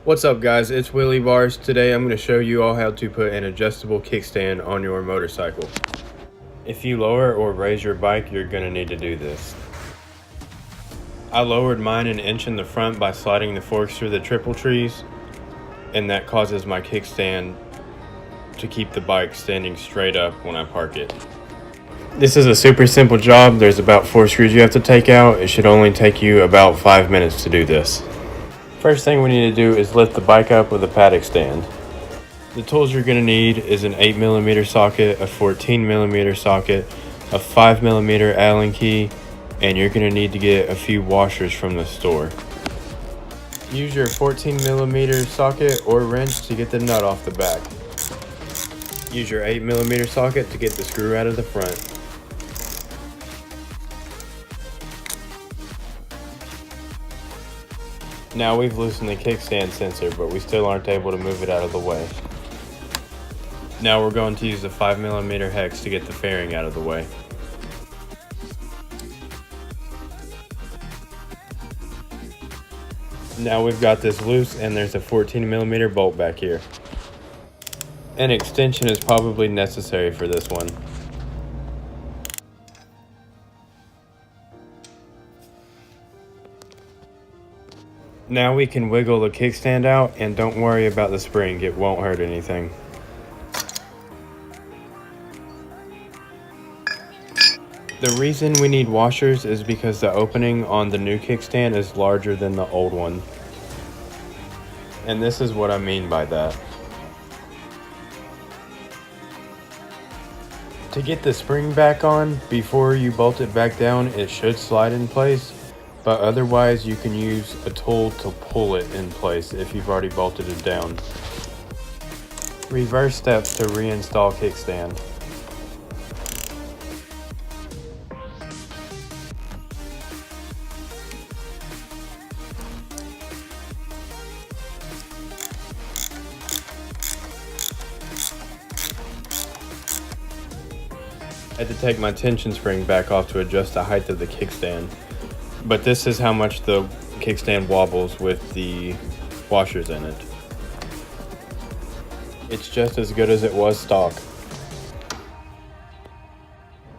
What's up guys, it's Willie Bars. Today I'm going to show you all how to put an adjustable kickstand on your motorcycle. If you lower or raise your bike, you're going to need to do this. I lowered mine an inch in the front by sliding the forks through the triple trees, and that causes my kickstand to keep the bike standing straight up when I park it. This is a super simple job. There's about 4 screws you have to take out. It should only take you about 5 minutes to do this. First thing we need to do is lift the bike up with a paddock stand. The tools you're going to need is an 8mm socket, a 14mm socket, a 5mm Allen key, and you're going to need to get a few washers from the store. Use your 14mm socket or wrench to get the nut off the back. Use your 8mm socket to get the screw out of the front. Now we've loosened the kickstand sensor, but we still aren't able to move it out of the way. Now we're going to use the 5mm hex to get the fairing out of the way. Now we've got this loose and there's a 14mm bolt back here. An extension is probably necessary for this one. Now we can wiggle the kickstand out, and don't worry about the spring, it won't hurt anything. The reason we need washers is because the opening on the new kickstand is larger than the old one. And this is what I mean by that. To get the spring back on, before you bolt it back down, it should slide in place. But otherwise you can use a tool to pull it in place if you've already bolted it down. Reverse steps to reinstall kickstand. I had to take my tension spring back off to adjust the height of the kickstand. But this is how much the kickstand wobbles with the washers in it. It's just as good as it was stock.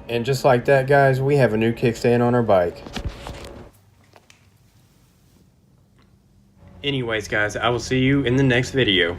And just like that, guys, we have a new kickstand on our bike. Anyways, guys, I will see you in the next video.